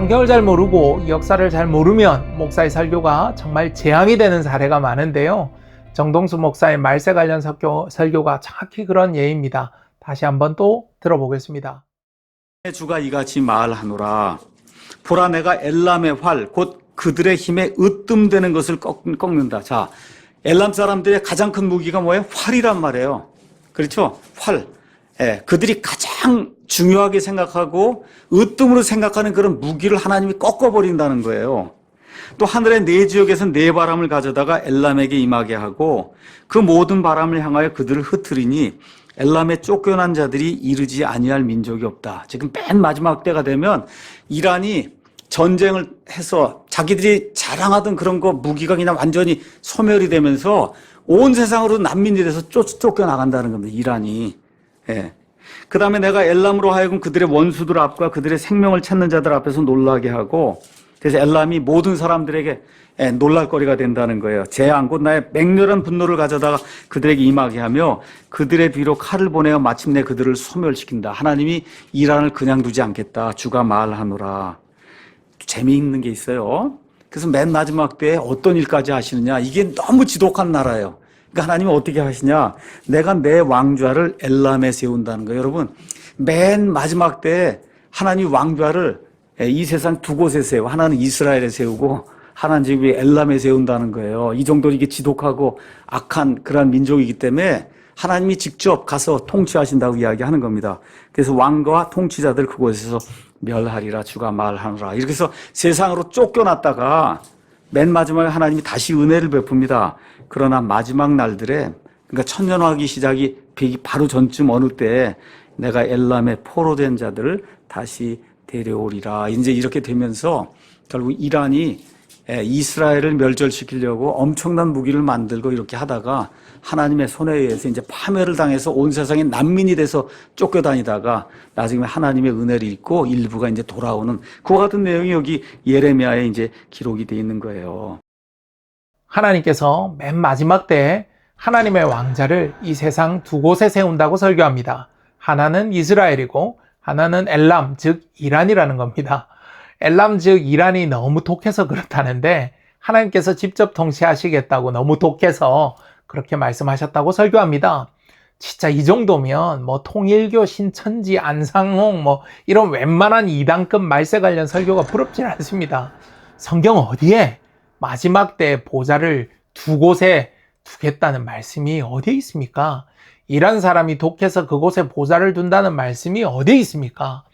성경을 잘 모르고 역사를 잘 모르면 목사의 설교가 정말 재앙이 되는 사례가 많은데요. 정동수 목사의 말세 관련 설교가 정확히 그런 예입니다. 다시 한번 또 들어보겠습니다. 주가 이같이 말하노라. 보라, 내가 엘람의 활 곧 그들의 힘에 으뜸되는 것을 꺾는다. 자, 엘람 사람들의 가장 큰 무기가 뭐예요? 활이란 말이에요. 그렇죠? 활. 예, 그들이 가장 중요하게 생각하고 으뜸으로 생각하는 그런 무기를 하나님이 꺾어버린다는 거예요. 또 하늘의 네 지역에서 네 바람을 가져다가 엘람에게 임하게 하고 그 모든 바람을 향하여 그들을 흩트리니 엘람에 쫓겨난 자들이 이르지 아니할 민족이 없다. 지금 맨 마지막 때가 되면 이란이 전쟁을 해서 자기들이 자랑하던 그런 거 무기가 그냥 완전히 소멸이 되면서 온 세상으로 난민이 돼서 쫓겨나간다는 겁니다. 이란이. 예. 그 다음에 내가 엘람으로 하여금 그들의 원수들 앞과 그들의 생명을 찾는 자들 앞에서 놀라게 하고, 그래서 엘람이 모든 사람들에게 놀랄거리가 된다는 거예요. 재앙 곧 나의 맹렬한 분노를 가져다가 그들에게 임하게 하며 그들의 뒤로 칼을 보내어 마침내 그들을 소멸시킨다. 하나님이 이란을 그냥 두지 않겠다. 주가 말하노라. 재미있는 게 있어요. 그래서 맨 마지막 때에 어떤 일까지 하시느냐. 이게 너무 지독한 나라예요. 그러니까 하나님은 어떻게 하시냐. 내가 내 왕좌를 엘람에 세운다는 거예요. 여러분, 맨 마지막 때에 하나님 왕좌를 이 세상 두 곳에 세우고, 하나는 이스라엘에 세우고 하나는 지금 엘람에 세운다는 거예요. 이 정도로 이게 지독하고 악한 그러한 민족이기 때문에 하나님이 직접 가서 통치하신다고 이야기하는 겁니다. 그래서 왕과 통치자들 그곳에서 멸하리라. 주가 말하노라. 이렇게 해서 세상으로 쫓겨났다가 맨 마지막에 하나님이 다시 은혜를 베풉니다. 그러나 마지막 날들에, 그러니까 천년왕기 시작이 되기 바로 전쯤 어느 때 내가 엘람에 포로된 자들을 다시 데려오리라. 이제 이렇게 되면서 결국 이란이 이스라엘을 멸절시키려고 엄청난 무기를 만들고 이렇게 하다가 하나님의 손에 의해서 이제 파멸을 당해서 온 세상에 난민이 돼서 쫓겨다니다가 나중에 하나님의 은혜를 입고 일부가 이제 돌아오는 그와 같은 내용이 여기 예레미야에 이제 기록이 되어 있는 거예요. 하나님께서 맨 마지막 때에 하나님의 왕자를 이 세상 두 곳에 세운다고 설교합니다. 하나는 이스라엘이고 하나는 엘람, 즉 이란이라는 겁니다. 엘람, 즉 이란이 너무 독해서 그렇다는데 하나님께서 직접 통치하시겠다고 너무 독해서 그렇게 말씀하셨다고 설교합니다. 진짜 이 정도면 뭐 통일교, 신천지, 안상홍 뭐 이런 웬만한 이단급 말세 관련 설교가 부럽진 않습니다. 성경 어디에 마지막 때 보좌를 두 곳에 두겠다는 말씀이 어디에 있습니까? 이란 사람이 독해서 그곳에 보좌를 둔다는 말씀이 어디에 있습니까?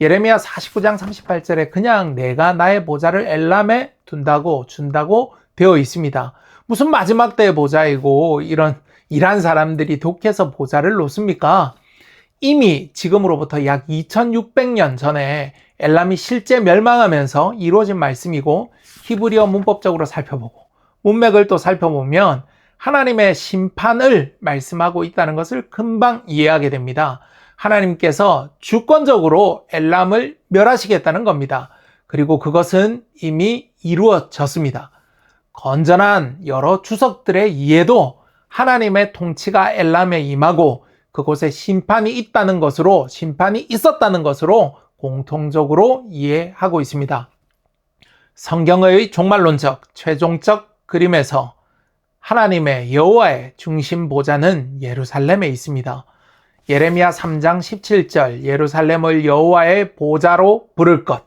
예레미야 49장 38절에 그냥 내가 나의 보좌를 엘람에 준다고 되어 있습니다. 무슨 마지막 때의 보좌이고 이런 이란 사람들이 독해서 보좌를 놓습니까? 이미 지금으로부터 약 2600년 전에 엘람이 실제 멸망하면서 이루어진 말씀이고 히브리어 문법적으로 살펴보고 문맥을 또 살펴보면 하나님의 심판을 말씀하고 있다는 것을 금방 이해하게 됩니다. 하나님께서 주권적으로 엘람을 멸하시겠다는 겁니다. 그리고 그것은 이미 이루어졌습니다. 건전한 여러 주석들의 이해도 하나님의 통치가 엘람에 임하고 그곳에 심판이 있었다는 것으로 공통적으로 이해하고 있습니다. 성경의 종말론적, 최종적 그림에서 하나님의 여호와의 중심 보좌는 예루살렘에 있습니다. 예레미야 3장 17절 예루살렘을 여호와의 보좌로 부를 것,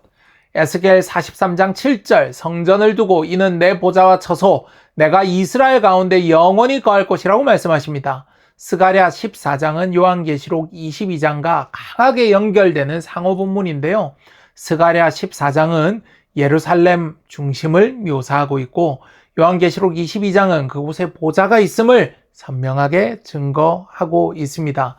에스겔 43장 7절 성전을 두고 이는 내 보좌와 처소 내가 이스라엘 가운데 영원히 거할 것이라고 말씀하십니다. 스가랴 14장은 요한계시록 22장과 강하게 연결되는 상호분문인데요. 스가랴 14장은 예루살렘 중심을 묘사하고 있고 요한계시록 22장은 그곳에 보좌가 있음을 선명하게 증거하고 있습니다.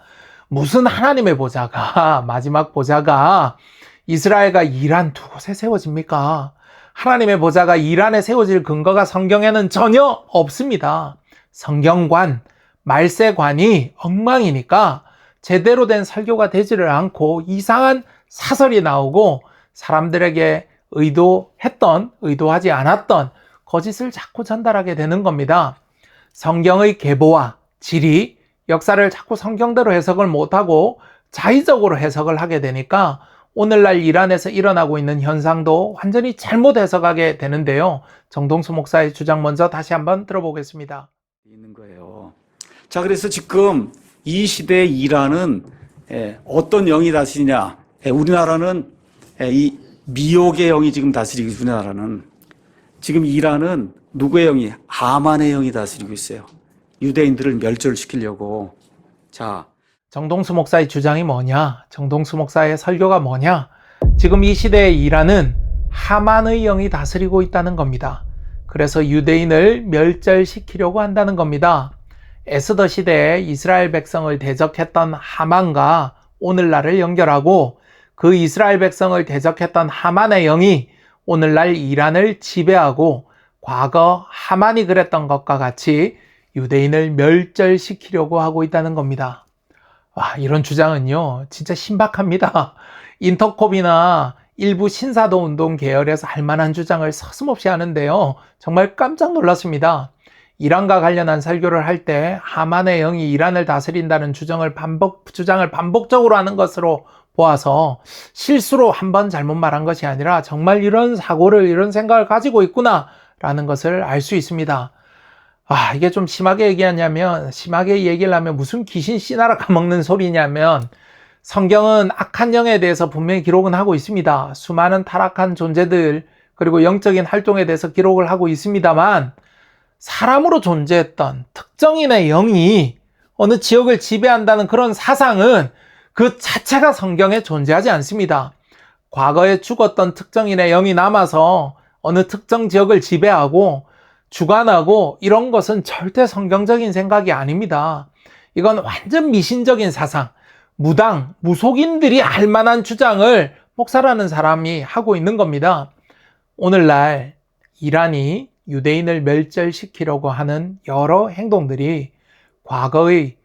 무슨 하나님의 보좌가, 마지막 보좌가 이스라엘과 이란 두 곳에 세워집니까? 하나님의 보좌가 이란에 세워질 근거가 성경에는 전혀 없습니다. 성경관, 말세관이 엉망이니까 제대로 된 설교가 되지를 않고 이상한 사설이 나오고 사람들에게 의도하지 않았던 거짓을 자꾸 전달하게 되는 겁니다. 성경의 계보와 질이 역사를 자꾸 성경대로 해석을 못하고 자의적으로 해석을 하게 되니까 오늘날 이란에서 일어나고 있는 현상도 완전히 잘못 해석하게 되는데요. 정동수 목사의 주장 먼저 다시 한번 들어보겠습니다. 있는 거예요. 자, 그래서 지금 이 시대의 이란은 어떤 영이 다스리냐? 우리나라는 이 미혹의 영이 지금 다스리고 있고, 우리나라는 지금 이란은 누구의 영이? 하만의 영이 다스리고 있어요. 유대인들을 멸절시키려고. 자, 정동수 목사의 주장이 뭐냐? 정동수 목사의 설교가 뭐냐? 지금 이 시대의 이란은 하만의 영이 다스리고 있다는 겁니다. 그래서 유대인을 멸절시키려고 한다는 겁니다. 에스더 시대에 이스라엘 백성을 대적했던 하만과 오늘날을 연결하고 그 이스라엘 백성을 대적했던 하만의 영이 오늘날 이란을 지배하고 과거 하만이 그랬던 것과 같이 유대인을 멸절시키려고 하고 있다는 겁니다. 와, 이런 주장은요, 진짜 신박합니다. 인터콥이나 일부 신사도 운동 계열에서 할 만한 주장을 서슴없이 하는데요. 정말 깜짝 놀랐습니다. 이란과 관련한 설교를 할 때 하만의 영이 이란을 다스린다는 주장을 반복적으로 하는 것으로 보아서 실수로 한 번 잘못 말한 것이 아니라 정말 이런 사고를, 이런 생각을 가지고 있구나라는 것을 알 수 있습니다. 이게 좀 심하게 얘기를 하면 무슨 귀신 씨나라 까먹는 소리냐면, 성경은 악한 영에 대해서 분명히 기록은 하고 있습니다. 수많은 타락한 존재들, 그리고 영적인 활동에 대해서 기록을 하고 있습니다만, 사람으로 존재했던 특정인의 영이 어느 지역을 지배한다는 그런 사상은 그 자체가 성경에 존재하지 않습니다. 과거에 죽었던 특정인의 영이 남아서 어느 특정 지역을 지배하고 주관하고 이런 것은 절대 성경적인 생각이 아닙니다. 이건 완전 미신적인 사상, 무속인들이 할 만한 주장을 목사라는 사람이 하고 있는 겁니다. 오늘날 이란이 유대인을 멸절시키려고 하는 여러 행동들이 과거의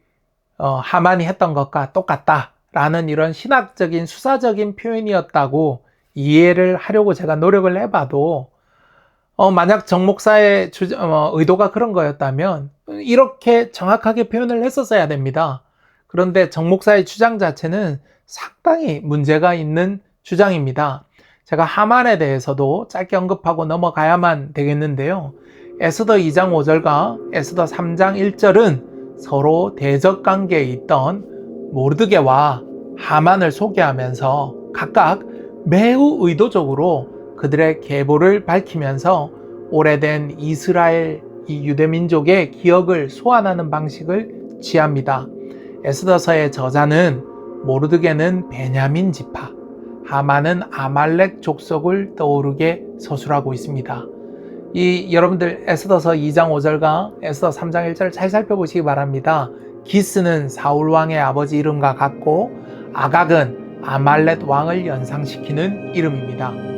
하만이 했던 것과 똑같다라는 이런 신학적인 수사적인 표현이었다고 이해를 하려고 제가 노력을 해봐도 만약 정 목사의 의도가 그런 거였다면 이렇게 정확하게 표현을 했었어야 됩니다. 그런데 정 목사의 주장 자체는 상당히 문제가 있는 주장입니다. 제가 하만에 대해서도 짧게 언급하고 넘어가야만 되겠는데요. 에스더 2장 5절과 에스더 3장 1절은 서로 대적 관계에 있던 모르드게와 하만을 소개하면서 각각 매우 의도적으로 그들의 계보를 밝히면서 오래된 이스라엘, 이 유대민족의 기억을 소환하는 방식을 취합니다. 에스더서의 저자는 모르드게는 베냐민 지파, 하만은 아말렉 족속을 떠오르게 서술하고 있습니다. 여러분들 에스더서 2장 5절과 에스더 3장 1절을 잘 살펴보시기 바랍니다. 기스는 사울 왕의 아버지 이름과 같고 아각은 아말렉 왕을 연상시키는 이름입니다.